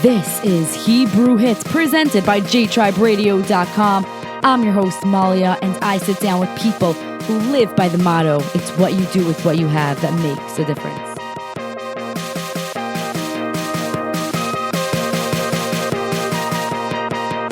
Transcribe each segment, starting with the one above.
This is Hebrew Hits presented by jtriberadio.com. I'm your host, Malya, and I sit down with people who live by the motto, it's what you do with what you have that makes a difference.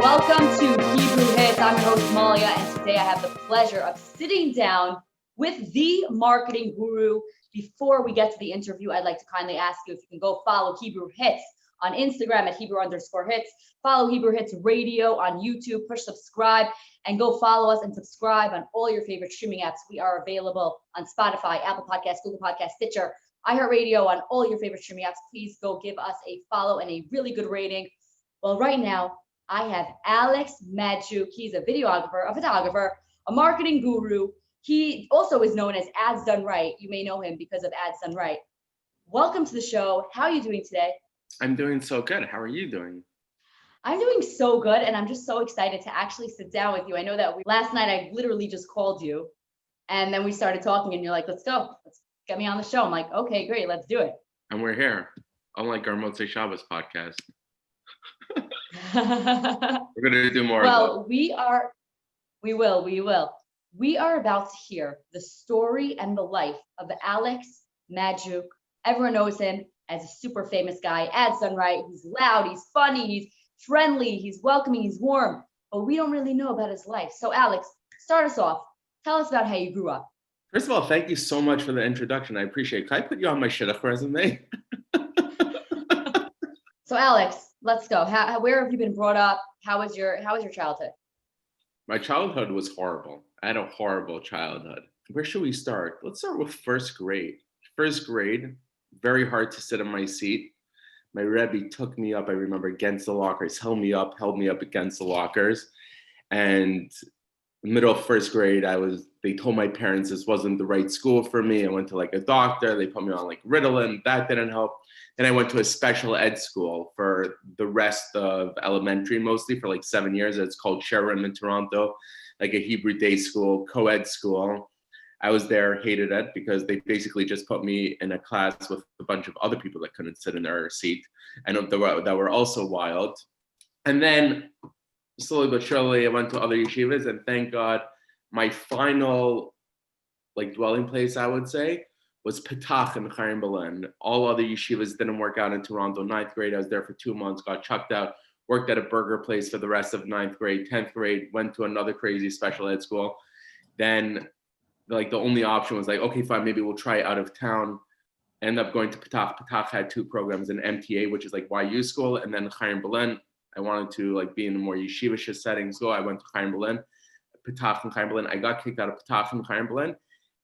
Welcome to Hebrew Hits. I'm your host, Malya, and today I have the pleasure of sitting down with the marketing guru. Before we get to the interview, I'd like to kindly ask you if you can go follow Hebrew Hits on Instagram at Hebrew_Hits. Follow Hebrew Hits Radio on YouTube. Push subscribe and go follow us and subscribe on all your favorite streaming apps. We are available on Spotify, Apple Podcasts, Google Podcasts, Stitcher, iHeartRadio, on all your favorite streaming apps. Please go give us a follow and a really good rating. Well, right now, I have Alex Medjuck. He's a videographer, a photographer, a marketing guru. He also is known as Ads Done Right. You may know him because of Ads Done Right. Welcome to the show. How are you doing today? I'm doing so good. How are you doing? I'm doing so good, and I'm just so excited to actually sit down with you. I know that last night I literally just called you, and then we started talking, and you're like, let's go. Let's get me on the show. I'm like, okay, great. Let's do it. And we're here. Unlike our Motzei Shabbos podcast. We're going to do more of that. We will. We are about to hear the story and the life of Alex Medjuck. Everyone knows him as a super famous guy. Ads Done Right. He's loud, he's funny, he's friendly, he's welcoming, he's warm. But we don't really know about his life. So Alex, start us off. Tell us about how you grew up. First of all, thank you so much for the introduction. I appreciate it. Can I put you on my shidduch resume? So Alex, let's go. Where have you been brought up? How was your childhood? My childhood was horrible. I had a horrible childhood. Where should we start? Let's start with first grade. First grade, very hard to sit in my seat. My Rebbe took me up, I remember, against the lockers, held me up against the lockers. And middle of first grade, they told my parents this wasn't the right school for me. I went to like a doctor. They put me on like Ritalin. That didn't help. Then I went to a special ed school for the rest of elementary, mostly for like 7 years. It's called Sharon in Toronto, like a Hebrew day school, co-ed school. I was there, hated it, because they basically just put me in a class with a bunch of other people that couldn't sit in their seat and that were also wild. And then slowly but surely, I went to other yeshivas, and thank God, my final dwelling place, I would say, was Petach in Chaim Belen. All other yeshivas didn't work out in Toronto. 9th grade, I was there for 2 months, got chucked out, worked at a burger place for the rest of 9th grade. 10th grade, went to another crazy special ed school. Then the only option was okay, fine, maybe we'll try out of town. End up going to Petach. Petach had 2 programs, an MTA, which is like YU school, and then Chaim Belen. I wanted to be in a more yeshivish setting, so I went to Chaim Belen, Petach and Chaim Belen. I got kicked out of Petach and Chaim Belen,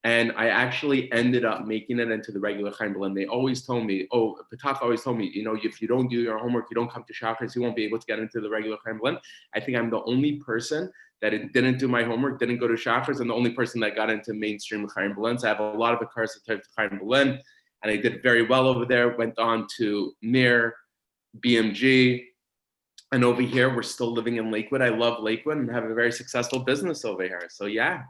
and I actually ended up making it into the regular Chaim Belen. They always told me, Petach always told me, if you don't do your homework, you don't come to Shachris, you won't be able to get into the regular Chaim Belen. I think I'm the only person that didn't do my homework, didn't go to Shachris, and the only person that got into mainstream Chaim Belen. So I have a lot of acars to Chaim Belen, and I did very well over there. Went on to Mir, BMG, and over here, we're still living in Lakewood. I love Lakewood and have a very successful business over here. So yeah.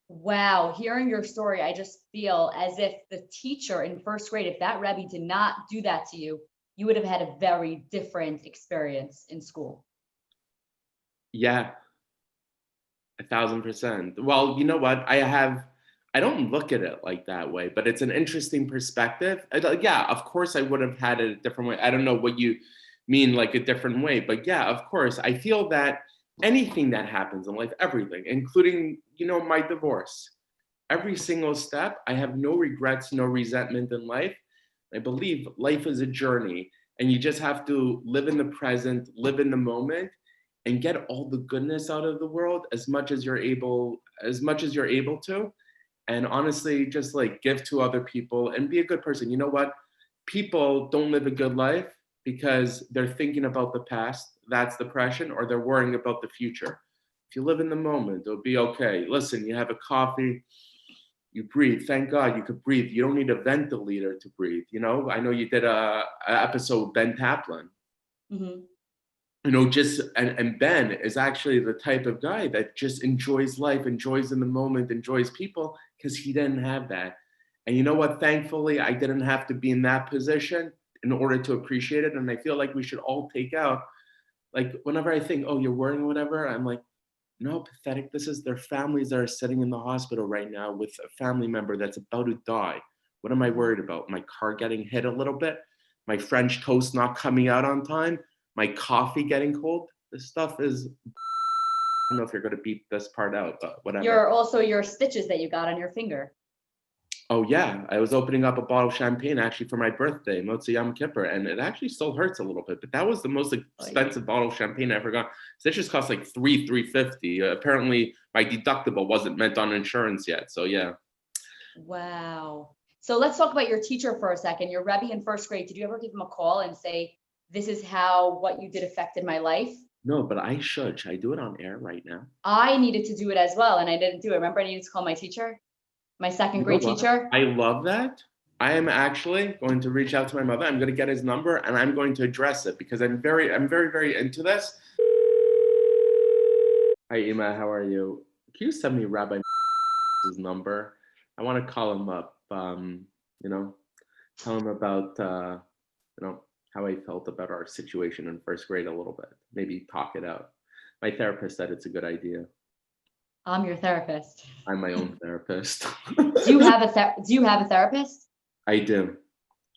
Wow. Hearing your story, I just feel as if the teacher in first grade, if that Rebbe did not do that to you, you would have had a very different experience in school. Yeah. 1,000%. Well, you know what? I don't look at it like that way, but it's an interesting perspective. Yeah, of course I would have had it a different way. I don't know what you mean a different way, but yeah, of course. I feel that anything that happens in life, everything, including, my divorce, every single step, I have no regrets, no resentment in life. I believe life is a journey, and you just have to live in the present, live in the moment, and get all the goodness out of the world as much as you're able to. And honestly, just give to other people and be a good person. You know what? People don't live a good life because they're thinking about the past, that's depression, or they're worrying about the future. If you live in the moment, it'll be okay. Listen, you have a coffee, you breathe. Thank God you could breathe. You don't need a ventilator to breathe. I know you did a episode with Ben Taplin. Mm-hmm. And Ben is actually the type of guy that just enjoys life, enjoys in the moment, enjoys people, because he didn't have that. And you know what? Thankfully, I didn't have to be in that position. in order to appreciate it. And I feel like we should all take out, like, whenever I think, oh, you're worrying or whatever, I'm like, no, pathetic. This is their families that are sitting in the hospital right now with a family member that's about to die. What am I worried about? My car getting hit a little bit, my French toast not coming out on time, my coffee getting cold. This stuff is, I don't know if you're going to beep this part out, but whatever. Your stitches that you got on your finger. Oh yeah, I was opening up a bottle of champagne actually for my birthday, Motzi Yom Kippur, and it actually still hurts a little bit. But that was the most expensive bottle of champagne I ever got. Stitches cost like $350. Apparently, my deductible wasn't meant on insurance yet. So yeah. Wow. So let's talk about your teacher for a second. Your Rebbe in first grade. Did you ever give him a call and say, "This is how what you did affected my life"? No, but I should. Should I do it on air right now? I needed to do it as well, and I didn't do it. Remember, I needed to call my teacher, my second grade teacher. I love that. I am actually going to reach out to my mother. I'm going to get his number and I'm going to address it because I'm very, very into this. Hi, Ima. How are you? Can you send me Rabbi's number? I want to call him up. Tell him about how I felt about our situation in first grade a little bit. Maybe talk it out. My therapist said it's a good idea. I'm your therapist. I'm my own therapist. Do you have a therapist? I do.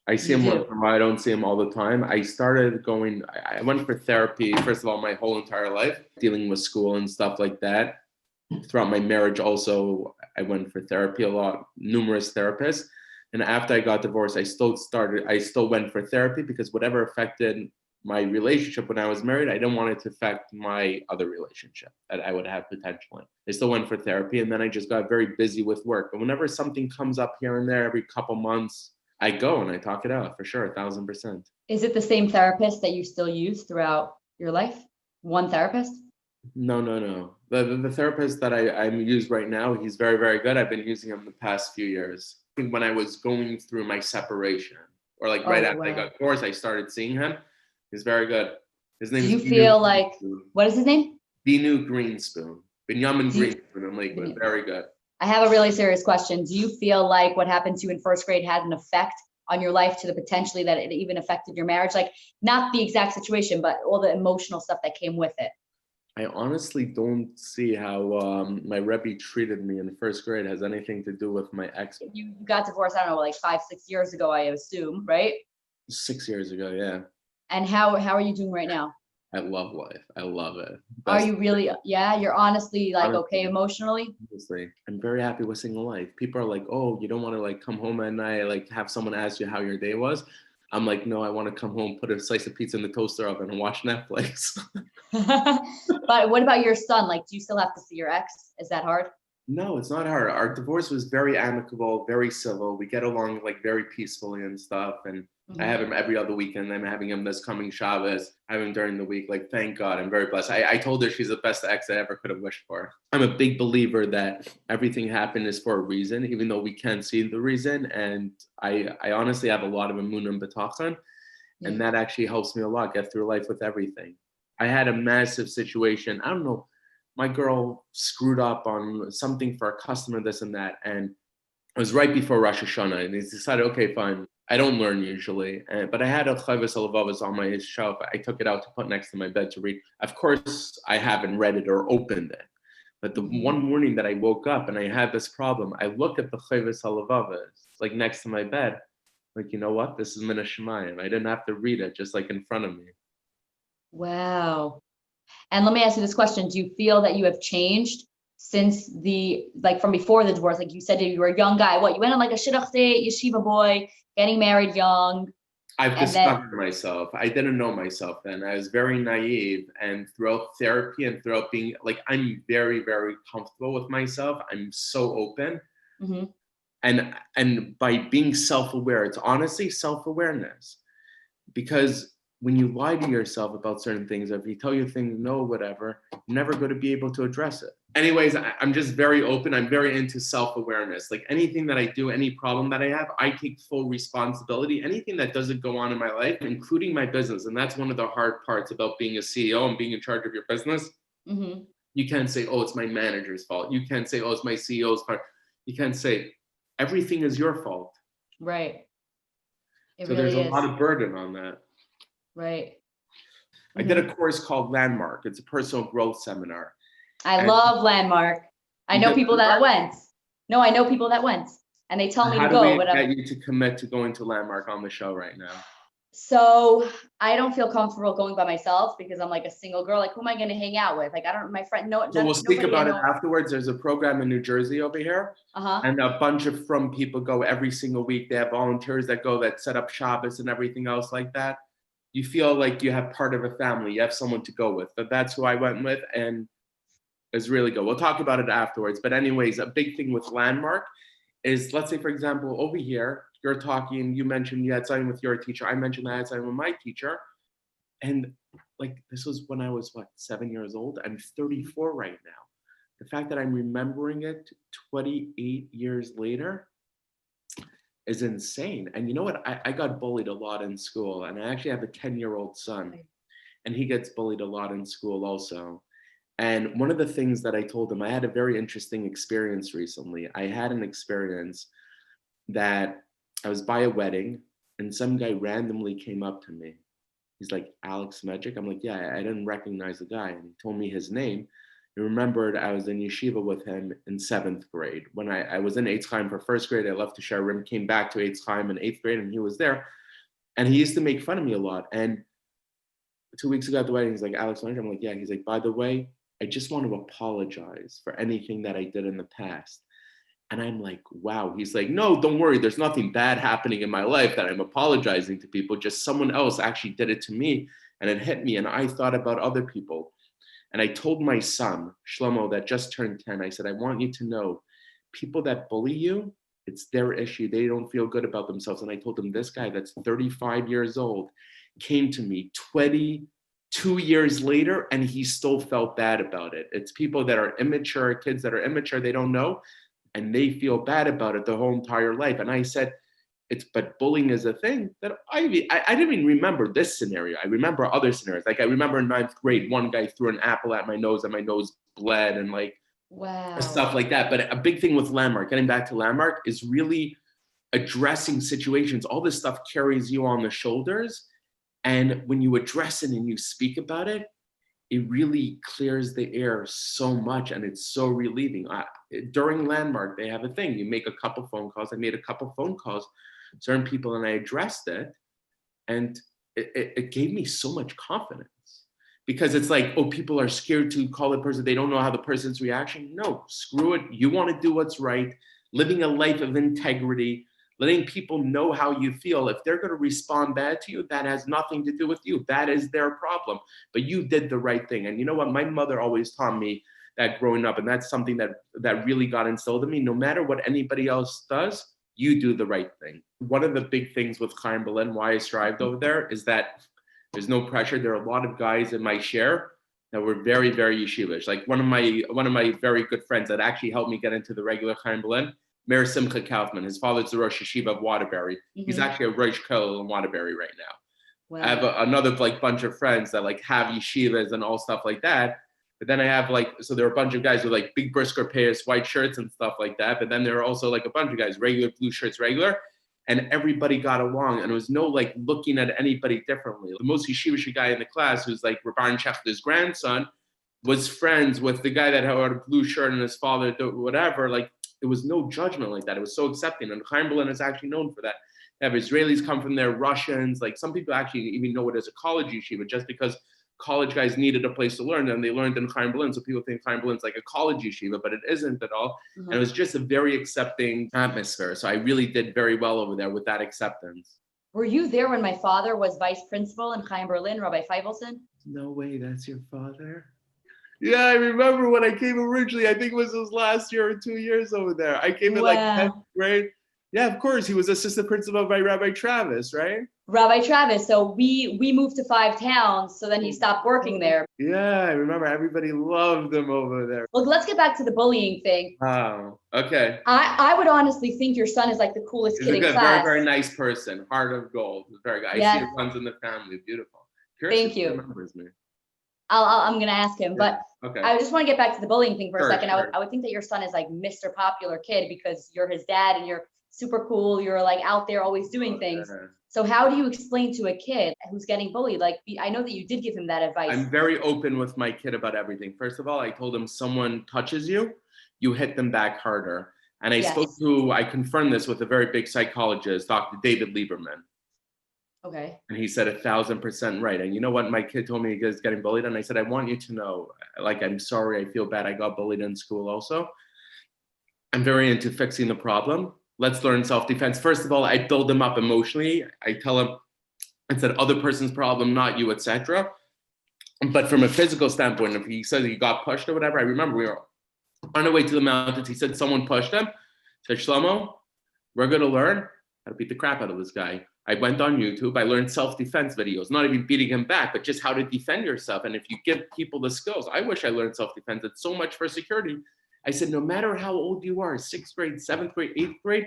I see him once in a while. I don't see him all the time. I went for therapy, first of all, my whole entire life, dealing with school and stuff like that. Throughout my marriage also, I went for therapy a lot, numerous therapists. And after I got divorced, I still went for therapy because whatever affected my relationship when I was married, I didn't want it to affect my other relationship that I would have potentially. I still went for therapy, and then I just got very busy with work. But whenever something comes up here and there, every couple months, I go and I talk it out for sure, 1,000%. Is it the same therapist that you still use throughout your life? One therapist? No. The therapist that I'm used right now, he's very, very good. I've been using him the past few years. I think when I was going through my separation, or like right after I got divorced, I started seeing him. He's very good. His name. Do you feel like what is his name? Binu Greenspoon. Benjamin Greenspoon in Lakewood. Very good. I have a really serious question. Do you feel like what happened to you in first grade had an effect on your life to the potentially that it even affected your marriage? Like not the exact situation, but all the emotional stuff that came with it. I honestly don't see how my Rebbe treated me in first grade has anything to do with my ex. You got divorced, I don't know, like 5-6 years ago, I assume, right? 6 years ago, yeah. And how are you doing right now? I love life. I love it. Are you really? Yeah, you're honestly like okay emotionally? Honestly, I'm very happy with single life. People are like, oh, you don't want to like come home at night, like have someone ask you how your day was. I'm like, no, I want to come home, put a slice of pizza in the toaster oven and watch Netflix. But what about your son? Like, do you still have to see your ex? Is that hard? No, it's not hard. Our divorce was very amicable, very civil. We get along like very peacefully and stuff. And I have him every other weekend. I'm having him this coming Shabbos. I have him during the week. Like, thank God, I'm very blessed. I told her she's the best ex I ever could have wished for. I'm a big believer that everything happened is for a reason, even though we can't see the reason. And I honestly have a lot of emunah and bitachon, and that actually helps me a lot get through life with everything. I had a massive situation. I don't know. My girl screwed up on something for a customer, this and that. And it was right before Rosh Hashanah. And he decided, okay, fine. I don't learn usually. But I had a Chovos HaLevavos on my shelf. I took it out to put next to my bed to read. Of course, I haven't read it or opened it. But the one morning that I woke up and I had this problem, I looked at the Chovos HaLevavos, like next to my bed. Like, you know what? This is Min HaShemayim. I didn't have to read it, just like in front of me. Wow. And let me ask you this question. Do you feel that you have changed since from before the divorce? Like you said, you were a young guy. What, you went on like a shidduch date, yeshiva boy, getting married young. I've discovered myself. I didn't know myself then. I was very naive. And throughout therapy and throughout being like, I'm very, very comfortable with myself. I'm so open. And by being self-aware, it's honestly self-awareness. Because when you lie to yourself about certain things, if you tell your thing no, whatever, you're never going to be able to address it. Anyways, I'm just very open. I'm very into self-awareness. Like anything that I do, any problem that I have, I take full responsibility. Anything that doesn't go on in my life, including my business. And that's one of the hard parts about being a CEO and being in charge of your business. You can't say, oh, it's my manager's fault. You can't say, oh, it's my CEO's fault. You can't say everything is your fault. Right. It So there's really a lot is. of burden on that. Right. I did a course called Landmark. It's a personal growth seminar. I And love Landmark. I you know did people that Landmark? went. No, I know people that went, and they tell me to How do go, we but get you to commit to going to Landmark on the show right now? so I don't feel comfortable going by myself because I'm like a single girl. Like, who am I going to hang out with? Like, I don't, my friend, no, So we'll speak nobody I about it know. afterwards. There's a program in New Jersey over here, Uh-huh. and a bunch of From people go every single week. They have volunteers that go that set up Shabbos and everything else like that. You feel like you have part of a family. You have someone to go with. But that's who I went with, and it's really good. We'll talk about it afterwards. But anyways, a big thing with Landmark is, let's say, for example, over here, you're talking, you mentioned you had something with your teacher. I mentioned I had something with my teacher. And like, this was when I was, what, 7 years old? I'm 34 right now. The fact that I'm remembering it 28 years later is insane. And you know what? I got bullied a lot in school. And I actually have a 10-year-old son, and he gets bullied a lot in school also. And one of the things that I told him, I had a very interesting experience recently. I had an experience that I was by a wedding, and some guy randomly came up to me. He's like, Alex Medjuck. I'm like, yeah, I didn't recognize the guy. And he told me his name. I remembered I was in yeshiva with him in 7th grade. When I was in Eitz Chaim for 1st grade, I left to Sharim, came back to Eitz Chaim in 8th grade, and he was there. And he used to make fun of me a lot. And 2 weeks ago at the wedding, he's like, Alex Medjuck. I'm like, yeah. He's like, by the way, I just want to apologize for anything that I did in the past. And I'm like, wow. He's like, no, don't worry. There's nothing bad happening in my life that I'm apologizing to people. Just someone else actually did it to me, and it hit me. And I thought about other people. And I told my son, Shlomo, that just turned 10, I said, I want you to know, people that bully you, it's their issue. They don't feel good about themselves. And I told him, this guy that's 35 years old came to me 22 years later, and he still felt bad about it. It's people that are immature, kids that are immature, they don't know, and they feel bad about it their whole entire life. And I said, but bullying is a thing that I didn't even remember this scenario. I remember other scenarios. Like I remember in 9th grade, one guy threw an apple at my nose and my nose bled, and like Wow. stuff like that. But a big thing with Landmark, getting back to Landmark, is really addressing situations. All this stuff carries you on the shoulders. And when you address it and you speak about it, it really clears the air so much, and it's so relieving. During Landmark, they have a thing. You make a couple phone calls. I made a couple phone calls, certain people, and I addressed it, and it gave me so much confidence, because it's like, oh, people are scared to call the person. They don't know how the person's reaction. No, screw it. You want to do what's right, living a life of integrity, letting people know how you feel. If they're going to respond bad to you, that has nothing to do with you. That is their problem. But you did the right thing. And you know what? My mother always taught me that growing up, and that's something that really got instilled in me. No matter what anybody else does, you do the right thing. One of the big things with Chaim Berlin, why I strived over there, is that there's no pressure. There are a lot of guys in my share that were very, very yeshivish. Like one of my very good friends that actually helped me get into the regular Chaim Berlin, Mayor Simcha Kaufman. His father's the Rosh Yeshiva of Waterbury. He's actually a Rosh Kollel in Waterbury right now. Wow. I have another like bunch of friends that like have yeshivas and all stuff like that. But then I have like, so there are a bunch of guys with like big brisker pairs, white shirts and stuff like that. But then there are also like a bunch of guys, regular blue shirts, regular. And everybody got along, and it was no like looking at anybody differently. The most yeshivish guy in the class, who's like Rabban Schechter's grandson, was friends with the guy that had a blue shirt and his father, whatever. Like, it was no judgment like that. It was so accepting. And Chaim Berlin is actually known for that. They have Israelis come from there, Russians. Like some people actually even know it as a college yeshiva, just because college guys needed a place to learn, and they learned in Chaim Berlin. So people think Chaim Berlin's like a college yeshiva, but it isn't at all. And it was just a very accepting atmosphere. So I really did very well over there with that acceptance. Were you there when my father was vice principal in Chaim Berlin, Rabbi Feivelson? No way, that's your father? Yeah, I remember when I came originally. I think it was his last year or 2 years over there. I came in like 10th grade. Yeah, of course. He was assistant principal by Rabbi Travis, right? Rabbi Travis. So we moved to 5 towns. So then he stopped working there. Yeah, I remember everybody loved him over there. Look, let's get back to the bullying thing. Oh, okay. I would honestly think your son is like the coolest kid in class. Very, very nice person. Heart of gold. Very good. I see it runs in the family. Beautiful. Curious. Thank you. Remembers me. I'm going to ask him, but okay. I just want to get back to the bullying thing for a second. Sure. I would think that your son is like Mr. Popular kid because you're his dad and you're super cool. You're like out there always doing things. Yeah. So how do you explain to a kid who's getting bullied? Like, I know that you did give him that advice. I'm very open with my kid about everything. First of all, I told him someone touches you, you hit them back harder. And I confirmed this with a very big psychologist, Dr. David Lieberman. Okay. And he said 1,000% right. And you know what? My kid told me he was getting bullied. And I said, I want you to know, like, I'm sorry. I feel bad. I got bullied in school also. I'm very into fixing the problem. Let's learn self-defense. First of all, I build them up emotionally. I tell them it's that other person's problem, not you, etc. But from a physical standpoint, if he says he got pushed or whatever, I remember we were on our way to the mountains. He said someone pushed him. I said, Shlomo, we're going to learn how to beat the crap out of this guy. I went on YouTube. I learned self-defense videos, not even beating him back, but just how to defend yourself. And if you give people the skills, I wish I learned self-defense. It's so much for security. I said, no matter how old you are, 6th grade, 7th grade, 8th grade,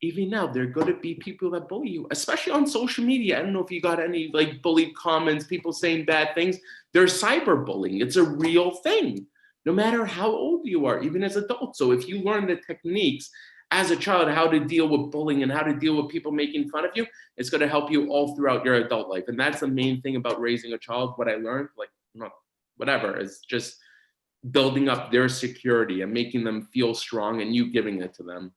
even now, there are going to be people that bully you, especially on social media. I don't know if you got any like bullied comments, people saying bad things. There's cyberbullying. It's a real thing, no matter how old you are, even as adults. So if you learn the techniques as a child, how to deal with bullying and how to deal with people making fun of you, it's going to help you all throughout your adult life. And that's the main thing about raising a child. What I learned, like, whatever, is just building up their security and making them feel strong and you giving it to them.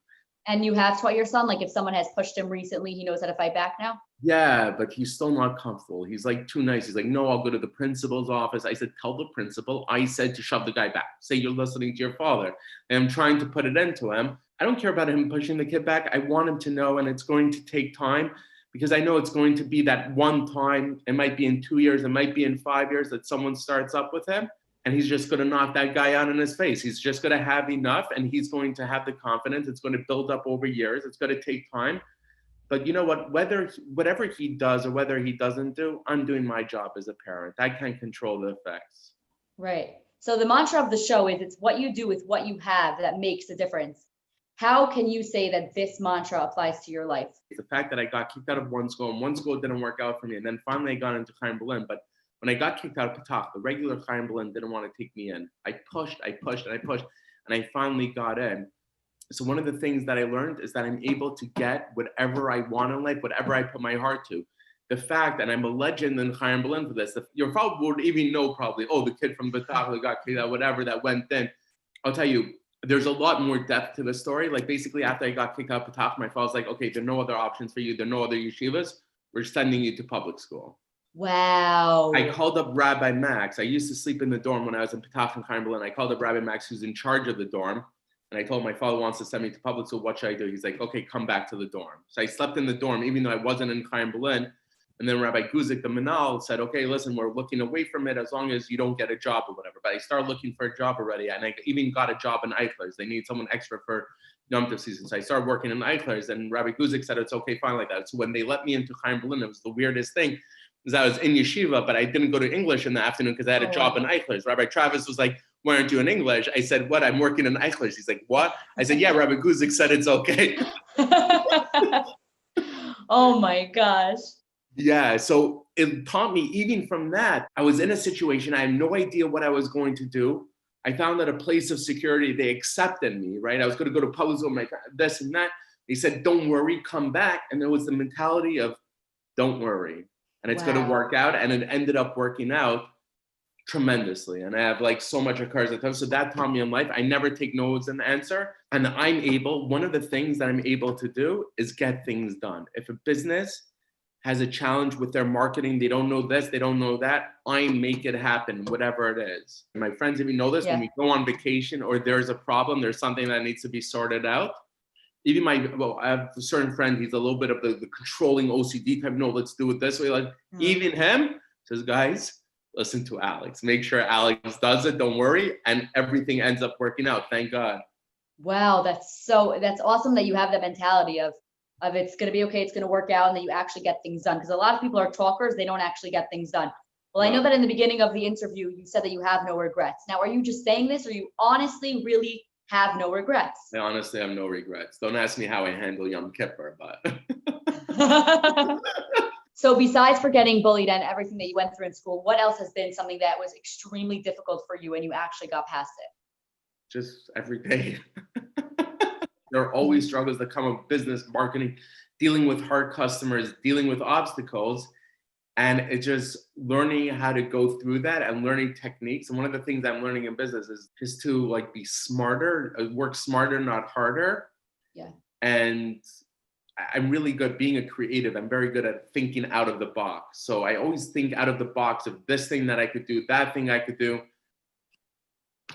And you have taught your son, like if someone has pushed him recently, he knows how to fight back now? Yeah, but he's still not comfortable. He's like too nice. He's like, no, I'll go to the principal's office. I said, tell the principal I said to shove the guy back. Say you're listening to your father. And I'm trying to put it into him. I don't care about him pushing the kid back. I want him to know, and it's going to take time because I know it's going to be that one time. It might be in 2 years. It might be in 5 years that someone starts up with him. And he's just going to knock that guy out in his face. He's just going to have enough, and he's going to have the confidence. It's going to build up over years. It's going to take time. But you know what? Whatever he does or whether he doesn't do, I'm doing my job as a parent. I can't control the effects. Right. So the mantra of the show is it's what you do with what you have that makes the difference. How can you say that this mantra applies to your life? The fact that I got kicked out of one school, and one school didn't work out for me, and then finally I got into Chaim Berlin. But when I got kicked out of Patach, the regular Chaim Berlin didn't want to take me in. I pushed, and I finally got in. So one of the things that I learned is that I'm able to get whatever I want in life, whatever I put my heart to. The fact that I'm a legend in Chaim Berlin for this, your father would even know probably, oh, the kid from Patach that got kicked out, whatever, that went in. I'll tell you, there's a lot more depth to the story. Like basically after I got kicked out of Patach, my father's like, okay, there are no other options for you. There are no other yeshivas. We're sending you to public school. Wow. I called up Rabbi Max. I used to sleep in the dorm when I was in Patach and Chaim Berlin. I called up Rabbi Max, who's in charge of the dorm. And I told him my father wants to send me to public school. What should I do? He's like, okay, come back to the dorm. So I slept in the dorm, even though I wasn't in Chaim Berlin. And then Rabbi Guzik, the Manal, said, okay, listen, we're looking away from it as long as you don't get a job or whatever. But I started looking for a job already. And I even got a job in Eichler's. They need someone extra for Yom Tov season. So I started working in Eichler's. And Rabbi Guzik said, it's okay, fine like that. So when they let me into Chaim Berlin, it was the weirdest thing. Because I was in yeshiva, but I didn't go to English in the afternoon because I had a job in Eichler's. Rabbi Travis was like, why aren't you in English? I said, what? I'm working in Eichler's. He's like, what? I said, yeah, Rabbi Guzik said it's okay. Oh my gosh. Yeah, so it taught me, even from that, I was in a situation, I had no idea what I was going to do. I found that a place of security, they accepted me, right? I was going to go to public school, like this and that. They said, don't worry, come back. And there was the mentality of, don't worry. And it's going to work out. And it ended up working out tremendously. And I have like so much occurs at times. So that taught me in life, I never take no as an answer. And one of the things that I'm able to do is get things done. If a business has a challenge with their marketing, they don't know this, they don't know that, I make it happen, whatever it is. My friends even know this, when we go on vacation or there's a problem, there's something that needs to be sorted out. Even I have a certain friend, he's a little bit of the controlling OCD type, no, let's do it this way. Like even him says, guys, listen to Alex, make sure Alex does it, don't worry. And everything ends up working out, thank God. Wow, that's awesome that you have that mentality of it's going to be okay, it's going to work out, and that you actually get things done. Because a lot of people are talkers, they don't actually get things done. Well, I know that in the beginning of the interview, you said that you have no regrets. Now, are you just saying this, or you honestly really have no regrets? I honestly have no regrets. Don't ask me how I handle Yom Kippur, but. So besides for getting bullied and everything that you went through in school, what else has been something that was extremely difficult for you and you actually got past it? Just every day. There are always struggles that come with business, marketing, dealing with hard customers, dealing with obstacles. And it's just learning how to go through that and learning techniques. And one of the things I'm learning in business is just to like be smarter, work smarter, not harder. Yeah. And I'm really good being a creative. I'm very good at thinking out of the box. So I always think out of the box of this thing that I could do, that thing I could do.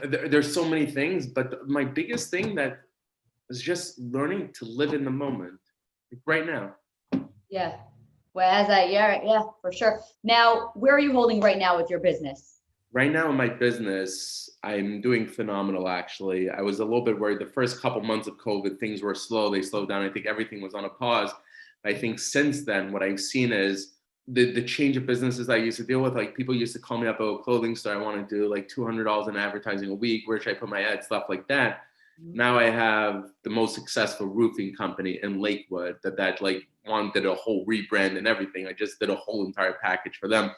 There's so many things, but my biggest thing that is just learning to live in the moment, like right now. Yeah. Well, yeah, for sure. Now, where are you holding right now with your business? Right now in my business, I'm doing phenomenal, actually. I was a little bit worried the first couple months of COVID, things were slow. They slowed down. I think everything was on a pause. I think since then, what I've seen is the change of businesses I used to deal with. Like people used to call me up about a clothing store. I want to do like $200 in advertising a week. Where should I put my ad? Stuff like that. Now I have the most successful roofing company in Lakewood that like wanted a whole rebrand and everything. I just did a whole entire package for them,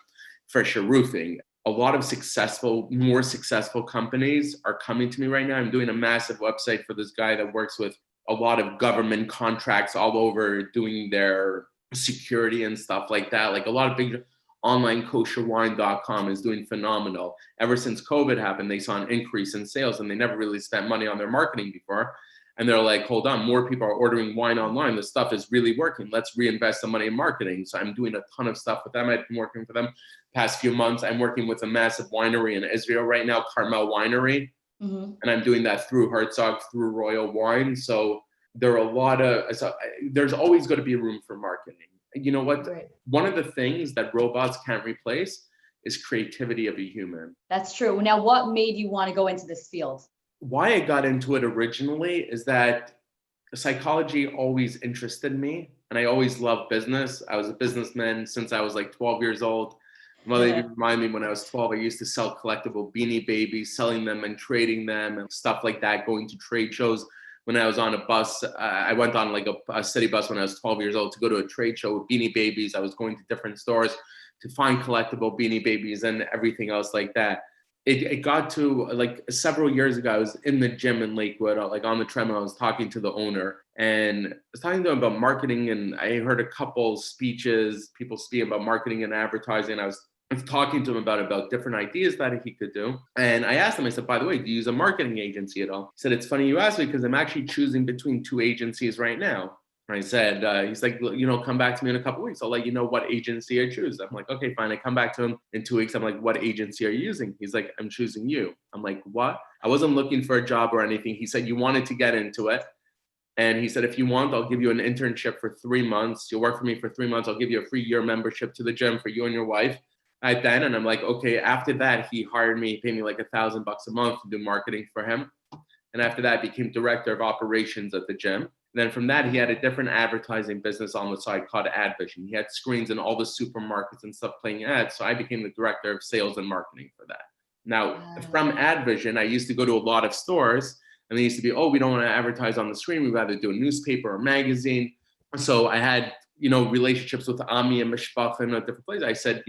Fresher Roofing. A lot of more successful companies are coming to me right now. I'm doing a massive website for this guy that works with a lot of government contracts all over doing their security and stuff like that. Like a lot of big online kosherwine.com is doing phenomenal. Ever since COVID happened, they saw an increase in sales and they never really spent money on their marketing before. And they're like, hold on, more people are ordering wine online. This stuff is really working. Let's reinvest the money in marketing. So I'm doing a ton of stuff with them. I've been working for them past few months. I'm working with a massive winery in Israel right now, Carmel Winery. And I'm doing that through Herzog, through Royal Wine. So there's always going to be room for marketing. You know what? Right. One of the things that robots can't replace is creativity of a human. That's true. Now, what made you want to go into this field? Why I got into it originally is that psychology always interested me, and I always loved business. I was a businessman since I was like 12 years old. Mother even reminded me when I was 12, I used to sell collectible Beanie Babies, selling them and trading them and stuff like that, going to trade shows. When I was on a bus, I went on like a city bus when I was 12 years old to go to a trade show with Beanie Babies. I was going to different stores to find collectible Beanie Babies and everything else like that. It got to like several years ago, I was in the gym in Lakewood, like on the treadmill. I was talking to the owner and I was talking to him about marketing. And I heard a couple speeches, people speaking about marketing and advertising. I was talking to him about different ideas that he could do. And I asked him, I said, by the way, do you use a marketing agency at all? He said, it's funny you asked me because I'm actually choosing between two agencies right now. And I said, he's like, come back to me in a couple of weeks. I'll let you know what agency I choose. I'm like, okay, fine. I come back to him in 2 weeks. I'm like, what agency are you using? He's like, I'm choosing you. I'm like, what? I wasn't looking for a job or anything. He said, you wanted to get into it. And he said, if you want, I'll give you an internship for 3 months. You'll work for me for 3 months. I'll give you a free year membership to the gym for you and your wife. Then, and I'm like, okay. After that, he hired me, paid me like $1,000 a month to do marketing for him. And after that, I became director of operations at the gym. And then from that, he had a different advertising business on the side called AdVision. He had screens in all the supermarkets and stuff playing ads. So I became the director of sales and marketing for that. Now, from AdVision, I used to go to a lot of stores and they used to be, oh, we don't want to advertise on the screen. We'd rather do a newspaper or magazine. So I had, relationships with Ami and Mishpacha and different places. I said,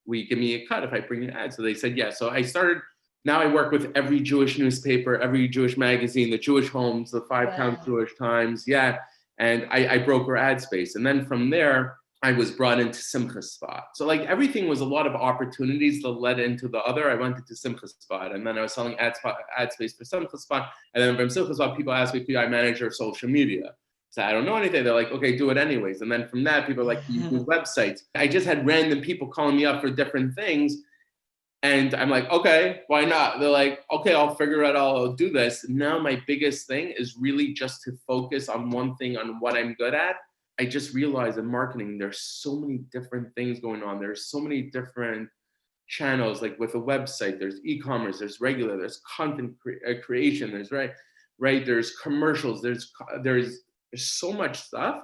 will you give me a cut if I bring an ad? So they said, yeah. So I started, now I work with every Jewish newspaper, every Jewish magazine, the Jewish Homes, the 5 Towns Jewish Times. Yeah. And I broker ad space. And then from there, I was brought into Simcha Spot. So like everything was a lot of opportunities that led into the other. I went into Simcha Spot and then I was selling ad space for Simcha Spot. And then from Simcha Spot, people asked me, could I manage their social media? So I don't know anything. They're like, okay, do it anyways. And then from that, people are like, you do websites. I just had random people calling me up for different things. And I'm like, okay, why not? They're like, okay, I'll figure it out. I'll do this. Now my biggest thing is really just to focus on one thing, on what I'm good at. I just realized in marketing, there's so many different things going on. There's so many different channels, like with a website, there's e-commerce, there's regular, there's content creation, there's there's commercials, there's so much stuff.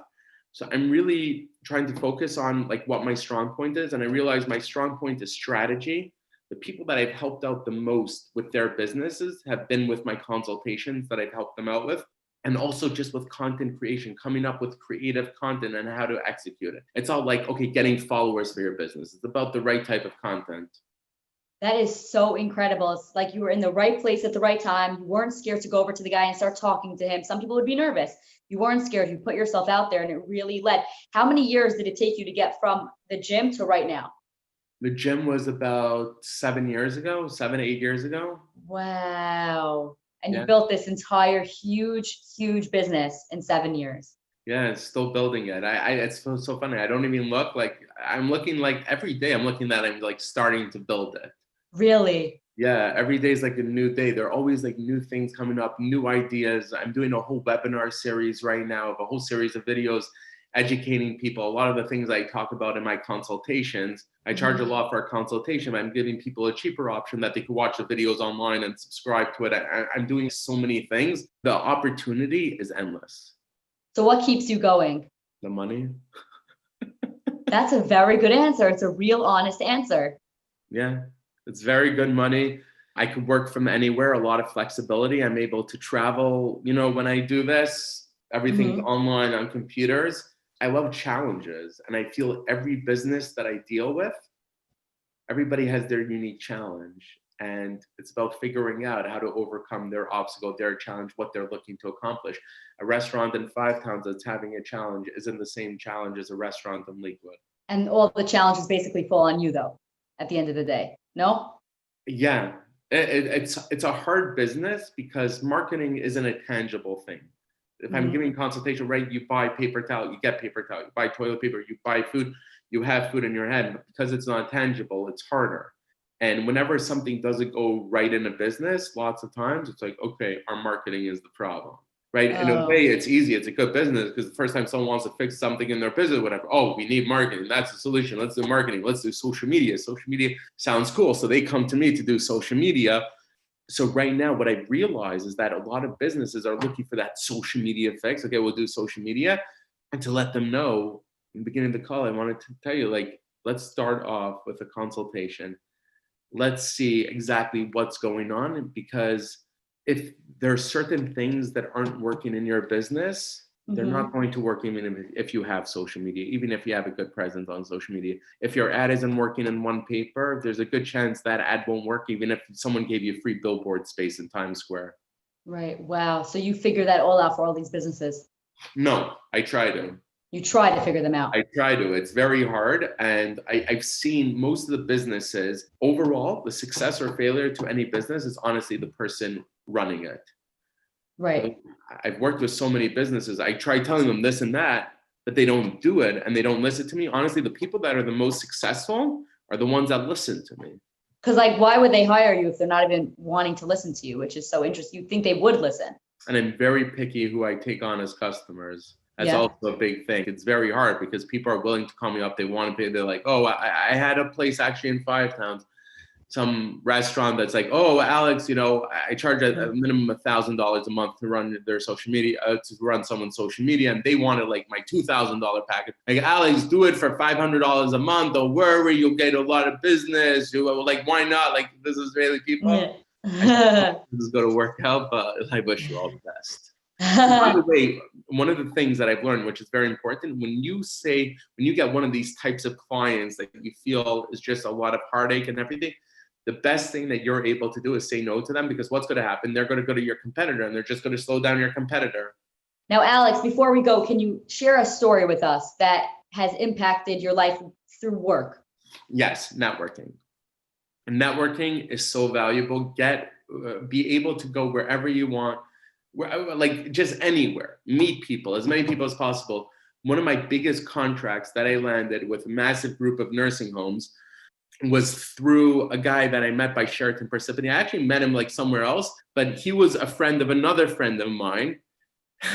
So I'm really trying to focus on like what my strong point is. And I realize my strong point is strategy. The people that I've helped out the most with their businesses have been with my consultations that I've helped them out with. And also just with content creation, coming up with creative content and how to execute it. It's all like, okay, getting followers for your business. It's about the right type of content. That is so incredible. It's like you were in the right place at the right time. You weren't scared to go over to the guy and start talking to him. Some people would be nervous. You weren't scared. You put yourself out there and it really led. How many years did it take you to get from the gym to right now? The gym was about 7 years ago, 8 years ago. Wow. And you Yeah. built this entire huge, huge business in 7 years. Yeah, it's still building it. It's so funny. I don't even look like I'm looking like every day. I'm looking that I'm like starting to build it. Really? Yeah, every day is like a new day. There are always like new things coming up, new ideas. I'm doing a whole webinar series right now, a whole series of videos educating people. A lot of the things I talk about in my consultations, I charge a lot for a consultation. I'm giving people a cheaper option that they can watch the videos online and subscribe to it. I'm doing so many things. The opportunity is endless. So what keeps you going? The money. That's a very good answer. It's a real honest answer. Yeah, it's very good money. I could work from anywhere, a lot of flexibility. I'm able to travel. You know, when I do this, everything's online on computers. I love challenges. And I feel every business that I deal with, everybody has their unique challenge. And it's about figuring out how to overcome their obstacle, their challenge, what they're looking to accomplish. A restaurant in Five Towns that's having a challenge isn't the same challenge as a restaurant in Lakewood. And all the challenges basically fall on you, though, at the end of the day. No? Yeah, it's a hard business because marketing isn't a tangible thing. If I'm giving consultation, right, you buy paper towel, you get paper towel, you buy toilet paper, you buy food, you have food in your head. But because it's not tangible, it's harder. And whenever something doesn't go right in a business, lots of times it's like, okay, our marketing is the problem, right? In a way, it's easy. It's a good business because the first time someone wants to fix something in their business, whatever, oh, we need marketing. That's the solution. Let's do marketing. Let's do social media. Social media sounds cool. So they come to me to do social media. So right now, what I realize is that a lot of businesses are looking for that social media fix. Okay, we'll do social media. And to let them know, in the beginning of the call, I wanted to tell you, like, let's start off with a consultation. Let's see exactly what's going on, because if there are certain things that aren't working in your business, they're not going to work even if you have social media, even if you have a good presence on social media. If your ad isn't working in one paper, there's a good chance that ad won't work, even if someone gave you free billboard space in Times Square. Right. Wow. So you figure that all out for all these businesses? No, I try to. You try to figure them out? I try to. It's very hard. And I've seen most of the businesses, overall, the success or failure to any business is honestly the person running it. Right. I've worked with so many businesses. I try telling them this and that, but they don't do it and they don't listen to me. Honestly, the people that are the most successful are the ones that listen to me. Because, like, why would they hire you if they're not even wanting to listen to you, which is so interesting. You'd think they would listen. And I'm very picky who I take on as customers. That's also a big thing. It's very hard because people are willing to call me up. They want to pay. They're like, oh, I had a place actually in Five Towns, some restaurant that's like, oh, Alex, you know, I charge a minimum of $1,000 a month to run their social media, to run someone's social media. And they wanted like my $2,000 package. Like, Alex, do it for $500 a month. Don't worry, you'll get a lot of business. Like, why not? Like, this is really people. This is going to work out, but I wish you all the best. By the way, one of the things that I've learned, which is very important, when you get one of these types of clients that you feel is just a lot of heartache and everything, the best thing that you're able to do is say no to them, because what's going to happen? They're going to go to your competitor and they're just going to slow down your competitor. Now, Alex, before we go, can you share a story with us that has impacted your life through work? Yes, networking. Networking is so valuable. Be able to go wherever you want. Like just anywhere, meet people, as many people as possible. One of my biggest contracts that I landed with a massive group of nursing homes was through a guy that I met by Sheraton Parsippany. I actually met him like somewhere else, but he was a friend of another friend of mine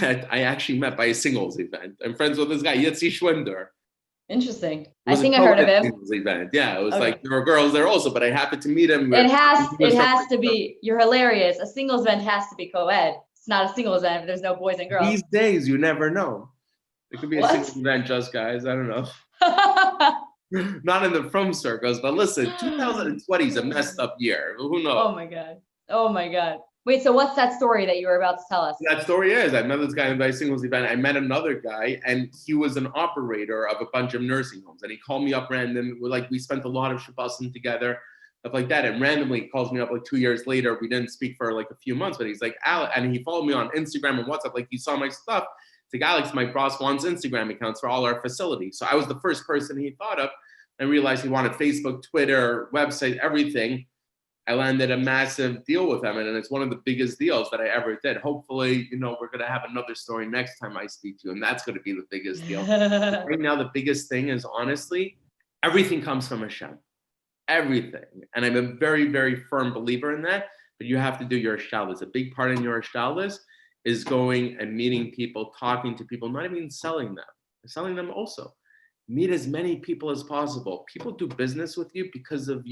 that I actually met by a singles event. I'm friends with this guy, Yitzi Schwinder. Interesting. I think I heard of him. Event. Yeah, it was like there were girls there also, but I happened to meet him. It has to be. You're hilarious. A singles event has to be co-ed. It's not a singles event if there's no boys and girls. These days, you never know. It could be a singles event, just guys. I don't know. Not in the frum circles, but listen, 2020 is a messed up year. Who knows? Oh my God. Oh my God. Wait, so what's that story that you were about to tell us? That story is, I met this guy by a singles event. I met another guy, and he was an operator of a bunch of nursing homes. And he called me up random. We spent a lot of Shabbosim together. stuff like that. And randomly he calls me up like 2 years later. We didn't speak for like a few months, but he's like, Alex, and he followed me on Instagram and WhatsApp. Like, he saw my stuff. It's like, Alex, my boss wants Instagram accounts for all our facilities. So I was the first person he thought of, and realized he wanted Facebook, Twitter, website, everything. I landed a massive deal with him, and it's one of the biggest deals that I ever did. Hopefully, we're going to have another story next time I speak to you, and that's going to be the biggest deal. Right now, the biggest thing is, honestly, everything comes from Hashem. Everything. And I'm a very, very firm believer in that, but you have to do your shtalis. A big part in your shtalis is going and meeting people, talking to people, not even selling them also. Meet as many people as possible. People do business with you, because of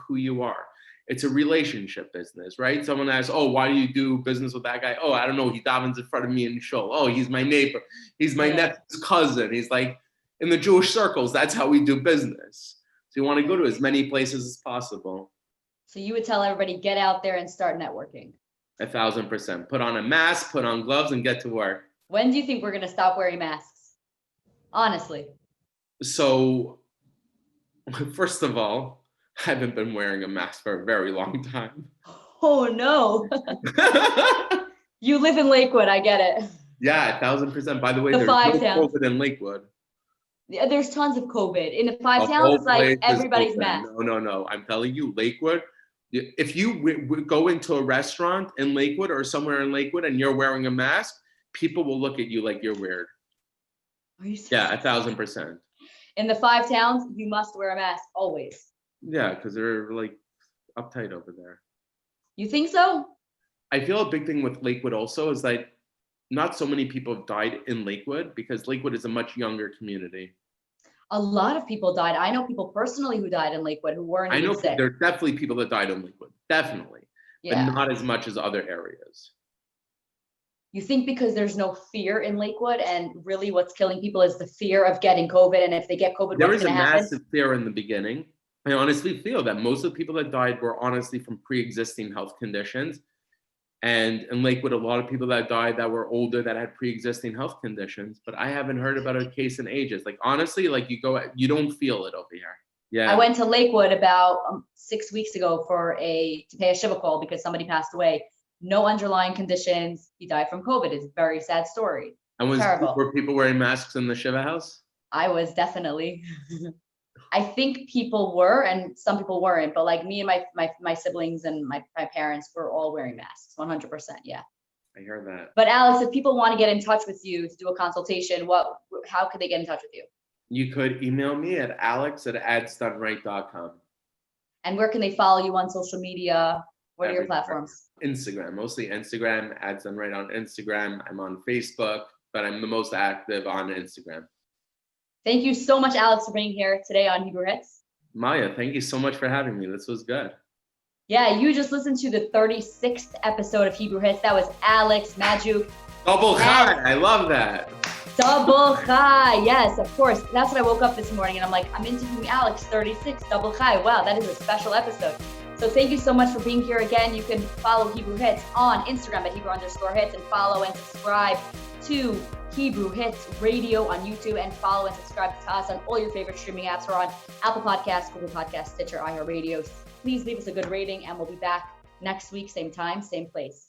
who you are. It's a relationship business, right? Someone asks, oh, why do you do business with that guy? Oh, I don't know. He davens in front of me in shul. Oh, he's my neighbor. He's my nephew's cousin. He's like, in the Jewish circles, that's how we do business. So you want to go to as many places as possible. So you would tell everybody, get out there and start networking. 1,000%. Put on a mask, put on gloves, and get to work. When do you think we're going to stop wearing masks? Honestly. So, first of all, I haven't been wearing a mask for a very long time. Oh, no. You live in Lakewood. I get it. Yeah, 1,000%. By the way, The there's no five towns. COVID in Lakewood. Yeah, there's tons of COVID. In the 5 The towns, whole it's like place is everybody's open. masked. No. I'm telling you, Lakewood, if you go into a restaurant in Lakewood or somewhere in Lakewood and you're wearing a mask, people will look at you like you're weird. Are you serious? Yeah, 1,000%. In the 5 towns, you must wear a mask always. Yeah, because they're like uptight over there. You think so? I feel a big thing with Lakewood also is that not so many people have died in Lakewood, because Lakewood is a much younger community. A lot of people died. I know people personally who died in Lakewood who weren't I know even sick. there are definitely people that died in Lakewood, definitely, Yeah. but not as much as other areas. You think because there's no fear in Lakewood, and really what's killing people is the fear of getting COVID, and if they get COVID, There what's is a going to happen? massive fear in the beginning. I honestly feel that most of the people that died were honestly from pre-existing health conditions. And in Lakewood, a lot of people that died that were older that had pre-existing health conditions, but I haven't heard about a case in ages. Like, honestly, like you don't feel it over here. Yeah. I went to Lakewood about 6 weeks ago to pay a shiva call because somebody passed away. No underlying conditions. He died from COVID. It's a very sad story. And Terrible. Were people wearing masks in the Shiva house? I was definitely. I think people were, and some people weren't, but like me and my siblings and my parents were all wearing masks, 100%, yeah. I heard that. But Alex, if people want to get in touch with you to do a consultation, how could they get in touch with you? You could email me at alex@adsdoneright.com. And where can they follow you on social media? What are your platforms? Instagram, mostly Instagram, Ads Done Right on Instagram. I'm on Facebook, but I'm the most active on Instagram. Thank you so much, Alex, for being here today on Hebrew Hits. Maya, thank you so much for having me. This was good. Yeah, you just listened to the 36th episode of Hebrew Hits. That was Alex Medjuck. Double chai, I love that. Double chai, yes, of course. That's when I woke up this morning and I'm like, I'm interviewing Alex, 36, double chai. Wow, that is a special episode. So thank you so much for being here again. You can follow Hebrew Hits on Instagram at Hebrew_Hits, and follow and subscribe to Hebrew Hits Radio on YouTube, and follow and subscribe to us on all your favorite streaming apps. We're on Apple Podcasts, Google Podcasts, Stitcher, iHeartRadio. Please leave us a good rating, and we'll be back next week, same time, same place.